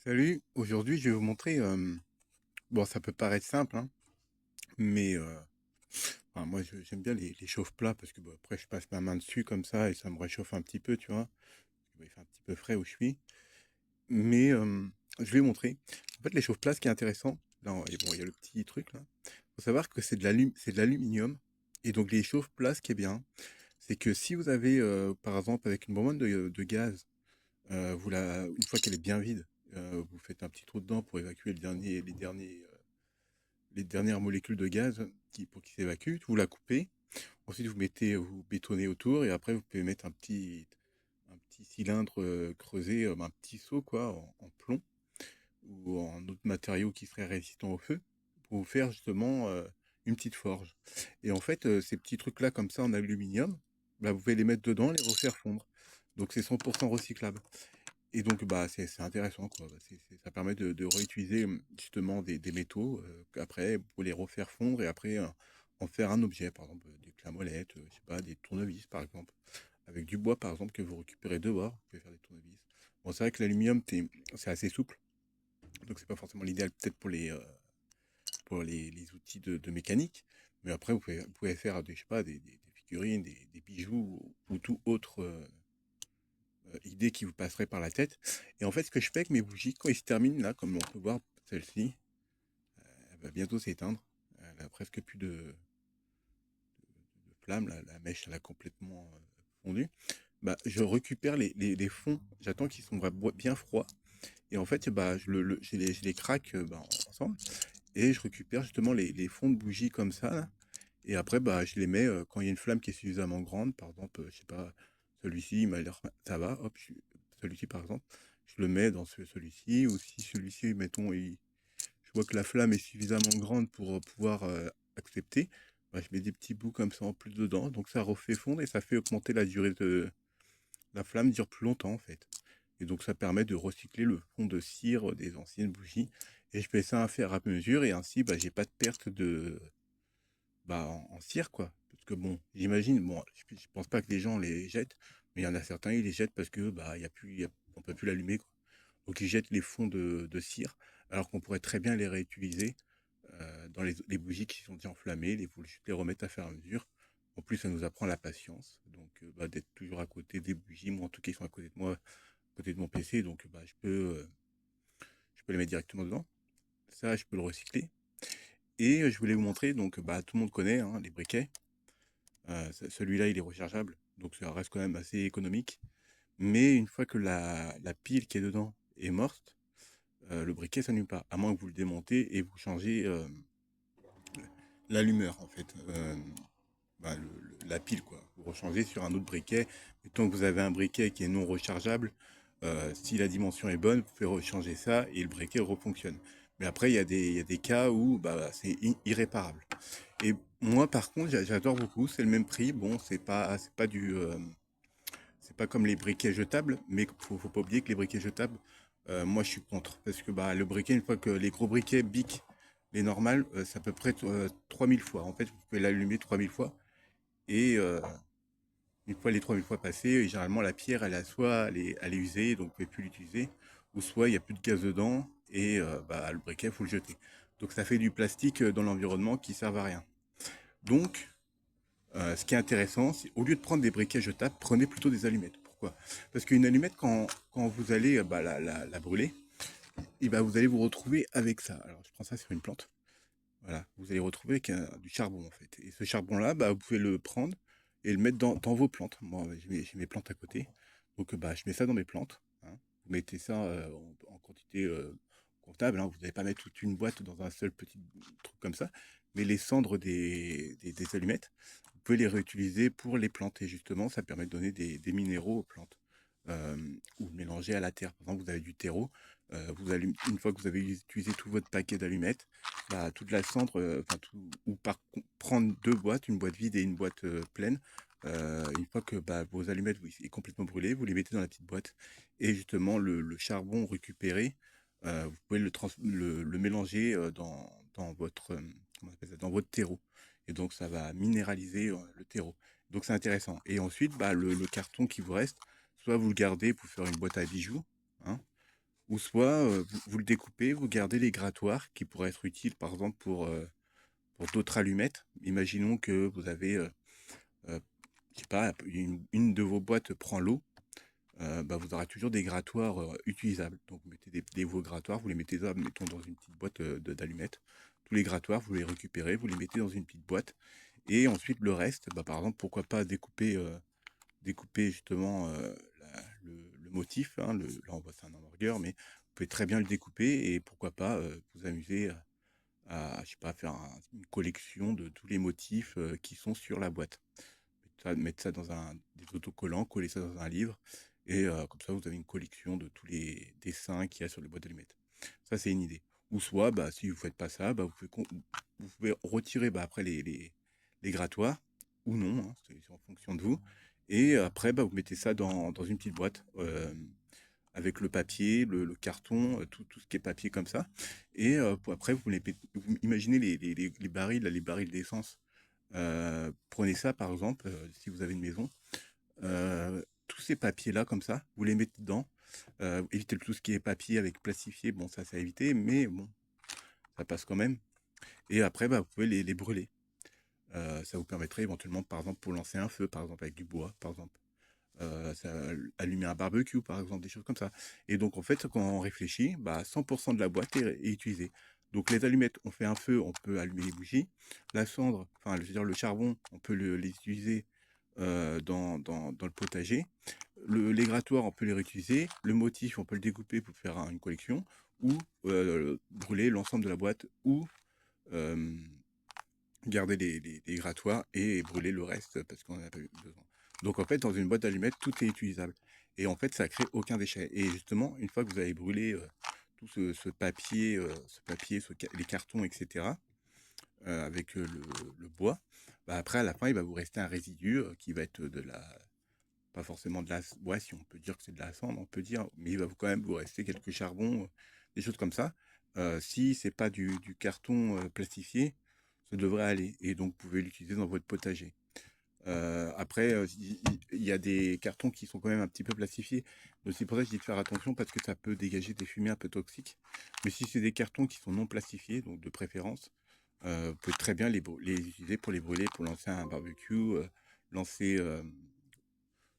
Salut, aujourd'hui je vais vous montrer, bon ça peut paraître simple, hein, mais enfin, moi j'aime bien les chauffe-plats parce que bon, après je passe ma main dessus comme ça et ça me réchauffe un petit peu, tu vois? Bon, il fait un petit peu frais où je suis, mais je vais vous montrer. En fait les chauffe-plats ce qui est intéressant, là et bon il y a le petit truc là, faut savoir que c'est de l'aluminium et donc les chauffe-plats ce qui est bien, c'est que si vous avez, par exemple avec une bonbonne de gaz, vous la une fois qu'elle est bien vide, vous faites un petit trou dedans pour évacuer les dernières molécules de gaz pour qu'ils s'évacuent. Vous la coupez. Ensuite, vous bétonnez autour et après, vous pouvez mettre un petit cylindre creusé, un petit seau quoi, en plomb ou en autre matériau qui serait résistant au feu pour vous faire justement une petite forge. Et en fait, ces petits trucs-là comme ça en aluminium, bah, vous pouvez les mettre dedans, les refaire fondre. Donc c'est 100% recyclable. Et donc, bah, c'est intéressant, quoi. Bah, ça permet de réutiliser justement des métaux après pour les refaire fondre et après en faire un objet, par exemple des clés à molette, je sais pas, des tournevis par exemple. Avec du bois par exemple que vous récupérez dehors, vous pouvez faire des tournevis. Bon, c'est vrai que l'aluminium, c'est assez souple, donc c'est pas forcément l'idéal peut-être pour les outils de mécanique. Mais après, vous pouvez faire je sais pas, des figurines, des bijoux ou tout autre. Idée qui vous passerait par la tête. Et en fait, ce que je fais avec mes bougies, quand ils se terminent, là, comme on peut voir, celle-ci, elle va bientôt s'éteindre. Elle a presque plus de flamme, la mèche, elle a complètement fondu. Bah, je récupère les fonds, j'attends qu'ils sont bien froids. Et en fait, bah, je les craque bah, ensemble. Et je récupère justement les fonds de bougies comme ça, là. Et après, bah, je les mets quand il y a une flamme qui est suffisamment grande. Par exemple, je sais pas, celui-ci, il m'a l'air, ça va. Hop, celui-ci, par exemple, je le mets dans celui-ci. Ou si celui-ci, mettons, je vois que la flamme est suffisamment grande pour pouvoir accepter, bah, je mets des petits bouts comme ça en plus dedans. Donc ça refait fondre et ça fait augmenter la durée de la flamme, dure plus longtemps en fait. Et donc ça permet de recycler le fond de cire des anciennes bougies. Et je fais ça à faire à mesure et ainsi, bah, j'ai pas de perte de bah, en cire, quoi. Parce que bon, j'imagine, bon, je pense pas que les gens les jettent, mais il y en a certains, ils les jettent parce que bah, on peut plus l'allumer, quoi. Donc ils jettent les fonds de cire, alors qu'on pourrait très bien les réutiliser dans les bougies qui sont déjà enflammées, vous juste les remettre à faire à mesure. En plus, ça nous apprend la patience, donc bah, d'être toujours à côté des bougies. Moi, en tout cas, ils sont à côté de moi, à côté de mon PC, donc bah, je peux les mettre directement dedans. Ça, je peux le recycler. Et je voulais vous montrer, donc bah, tout le monde connaît hein, les briquets. Celui-là, il est rechargeable, donc ça reste quand même assez économique. Mais une fois que la pile qui est dedans est morte, le briquet s'allume pas, à moins que vous le démontez et vous changez l'allumeur, en fait. Bah, la pile, quoi. Vous rechangez sur un autre briquet. Et tant que vous avez un briquet qui est non rechargeable, si la dimension est bonne, vous pouvez rechanger ça et le briquet refonctionne. Mais après, il y a des cas où bah, c'est irréparable. Et moi, par contre, j'adore beaucoup. C'est le même prix. Bon, c'est pas c'est pas comme les briquets jetables, mais faut pas oublier que les briquets jetables, moi, je suis contre. Parce que bah, le briquet, une fois que les gros briquets Bic, les normales, c'est à peu près 3000 fois. En fait, vous pouvez l'allumer 3000 fois. Et une fois les 3000 fois passées, généralement, la pierre, elle est usée, donc vous pouvez plus l'utiliser. Ou soit il n'y a plus de gaz dedans et bah, le briquet, il faut le jeter. Donc ça fait du plastique dans l'environnement qui ne sert à rien. Donc, ce qui est intéressant, c'est au lieu de prendre des briquets jetables, prenez plutôt des allumettes. Pourquoi? Parce qu'une allumette, quand vous allez bah, la brûler, et bah, vous allez vous retrouver avec ça. Alors, je prends ça sur une plante. Voilà, vous allez retrouver avec du charbon en fait. Et ce charbon-là, bah, vous pouvez le prendre et le mettre dans vos plantes. Moi, j'ai mes plantes à côté. Donc, bah, je mets ça dans mes plantes, hein. Vous mettez ça en quantité comptable, hein. Vous n'allez pas mettre toute une boîte dans un seul petit truc comme ça. Mais les cendres des allumettes, vous pouvez les réutiliser pour les plantes. Et justement, ça permet de donner des minéraux aux plantes. Euh, ou de mélanger à la terre. Par exemple, vous avez du terreau. Une fois que vous avez utilisé tout votre paquet d'allumettes, bah, toute la cendre, prendre deux boîtes, une boîte vide et une boîte pleine. Une fois que bah, vos allumettes oui, est complètement brûlé, vous les mettez dans la petite boîte et justement le charbon récupéré, vous pouvez le mélanger dans votre comment on appelle ça, dans votre terreau. Et donc ça va minéraliser le terreau. Donc c'est intéressant. Et ensuite, bah, le carton qui vous reste, soit vous le gardez pour faire une boîte à bijoux, hein, Ou soit vous le découpez, vous gardez les grattoirs qui pourraient être utiles par exemple pour d'autres allumettes. Imaginons que vous avez, je sais pas, une de vos boîtes prend l'eau, bah, vous aurez toujours des grattoirs utilisables. Donc vous mettez des vos grattoirs, vous les mettez mettons, dans une petite boîte d'allumettes. Tous les grattoirs, vous les récupérez, vous les mettez dans une petite boîte. Et ensuite le reste, bah, par exemple, pourquoi pas découper justement le motif, hein, là on voit c'est un hamburger, mais vous pouvez très bien le découper et pourquoi pas vous amuser je sais pas, faire une collection de tous les motifs qui sont sur la boîte. Mettre ça dans des autocollants, coller ça dans un livre, et comme ça vous avez une collection de tous les dessins qu'il y a sur les boîtes d'allumettes. Ça c'est une idée. Ou soit, bah, si vous faites pas ça, bah, vous pouvez retirer bah, après les grattoirs, ou non, hein, c'est en fonction de vous. Et après, bah, vous mettez ça dans une petite boîte, avec le papier, le carton, tout ce qui est papier comme ça. Et après, vous imaginez les barils, là, les barils d'essence. Prenez ça par exemple, si vous avez une maison, tous ces papiers-là comme ça, vous les mettez dedans. Évitez tout ce qui est papier avec plastifié, bon ça c'est à éviter, mais bon, ça passe quand même. Et après, bah, vous pouvez les brûler. Ça vous permettrait éventuellement, par exemple, pour lancer un feu, par exemple, avec du bois, par exemple. Allumer un barbecue, par exemple, des choses comme ça. Et donc, en fait, quand on réfléchit, bah, 100% de la boîte est utilisée. Donc, les allumettes, on fait un feu, on peut allumer les bougies. La cendre, enfin, je veux dire, le charbon, on peut les utiliser dans le potager. Les grattoirs, on peut les réutiliser. Le motif, on peut le découper pour faire une collection. Ou brûler l'ensemble de la boîte, ou euh, garder les grattoirs et brûler le reste parce qu'on en a pas eu besoin. Donc en fait, dans une boîte d'allumettes, tout est utilisable. Et en fait, ça crée aucun déchet. Et justement, une fois que vous avez brûlé tout ce papier, les cartons, etc., avec le bois, bah après, à la fin, il va vous rester un résidu qui va être pas forcément de la, ouais, si on peut dire que c'est de la cendre, on peut dire, mais il va quand même vous rester quelques charbons, des choses comme ça. Si c'est pas du carton plastifié, ça devrait aller. Et donc, vous pouvez l'utiliser dans votre potager. Après, il y a des cartons qui sont quand même un petit peu plastifiés. Donc, c'est pour ça que je dis de faire attention parce que ça peut dégager des fumées un peu toxiques. Mais si c'est des cartons qui sont non plastifiés, donc de préférence, vous pouvez très bien les utiliser pour les brûler, pour lancer un barbecue, lancer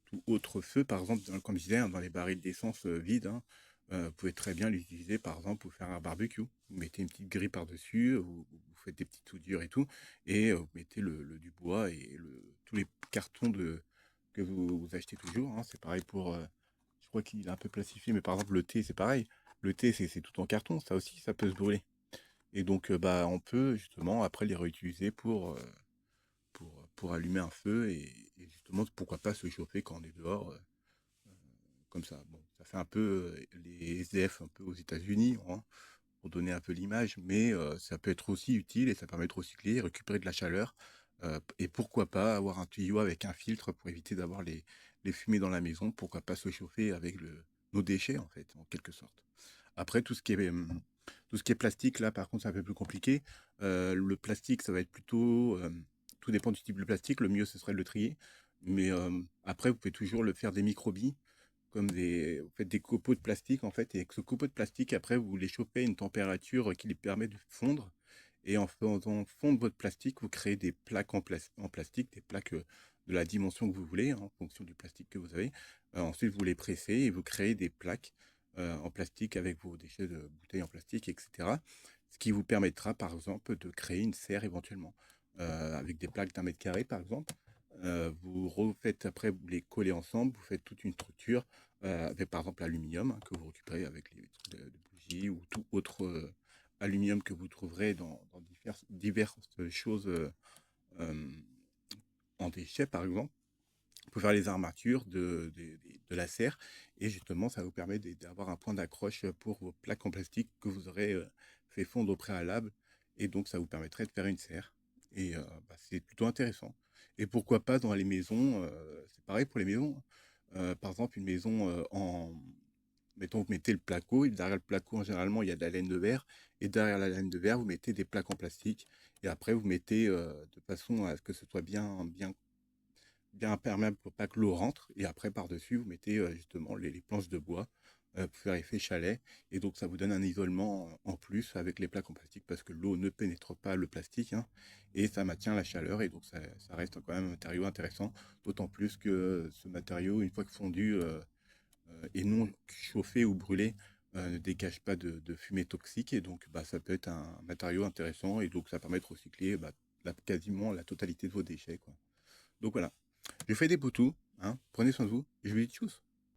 tout autre feu, par exemple, comme je disais, hein, dans les barils d'essence vides, hein, vous pouvez très bien l'utiliser, par exemple, pour faire un barbecue. Vous mettez une petite grille par-dessus, vous faites des petites soudures et tout, et vous mettez du bois et tous les cartons que vous achetez toujours. Hein, c'est pareil pour, je crois qu'il est un peu plastifié, mais par exemple, le thé, c'est pareil. Le thé, c'est tout en carton, ça aussi, ça peut se brûler. Et donc, bah, on peut justement après les réutiliser pour allumer un feu et justement, pourquoi pas se chauffer quand on est dehors. Comme ça. Bon, ça fait un peu les SDF un peu aux États-Unis, hein, pour donner un peu l'image, mais ça peut être aussi utile et ça permet de recycler, récupérer de la chaleur. Et pourquoi pas avoir un tuyau avec un filtre pour éviter d'avoir les fumées dans la maison. Pourquoi pas se chauffer avec nos déchets, en fait, en quelque sorte. Après, tout ce qui est plastique, là, par contre, c'est un peu plus compliqué. Le plastique, ça va être plutôt. Tout dépend du type de plastique. Le mieux, ce serait de le trier. Mais après, vous pouvez toujours le faire des microbilles comme vous faites des copeaux de plastique en fait, et avec ce copeau de plastique, après, vous les chauffez à une température qui les permet de fondre. Et en faisant fondre votre plastique, vous créez des plaques en plastique, des plaques de la dimension que vous voulez, hein, en fonction du plastique que vous avez. Ensuite, vous les pressez et vous créez des plaques en plastique avec vos déchets de bouteilles en plastique, etc. Ce qui vous permettra, par exemple, de créer une serre éventuellement, avec des plaques d'1 mètre carré, par exemple. Vous refaites après, vous les collez ensemble, vous faites toute une structure avec par exemple l'aluminium hein, que vous récupérez avec les trucs de bougies ou tout autre aluminium que vous trouverez dans diverses choses euh, en déchets par exemple. Pour faire les armatures de la serre et justement ça vous permet d'avoir un point d'accroche pour vos plaques en plastique que vous aurez fait fondre au préalable et donc ça vous permettrait de faire une serre et bah, c'est plutôt intéressant. Et pourquoi pas dans les maisons, c'est pareil pour les maisons. Par exemple, une maison mettons, vous mettez le placo, et derrière le placo, généralement, il y a de la laine de verre, et derrière la laine de verre, vous mettez des plaques en plastique, et après, vous mettez de façon à ce que ce soit bien imperméable pour pas que l'eau rentre, et après, par-dessus, vous mettez justement les planches de bois pour faire effet chalet. Et donc, ça vous donne un isolement en plus avec les plaques en plastique parce que l'eau ne pénètre pas le plastique, hein, et ça maintient la chaleur. Et donc, ça reste quand même un matériau intéressant. D'autant plus que ce matériau, une fois que fondu et non chauffé ou brûlé, ne dégage pas de fumée toxique. Et donc, bah, ça peut être un matériau intéressant. Et donc, ça permet de recycler bah, quasiment la totalité de vos déchets, quoi. Donc voilà. Je fais des poutous, hein. Prenez soin de vous. Et je vous dis tchuss.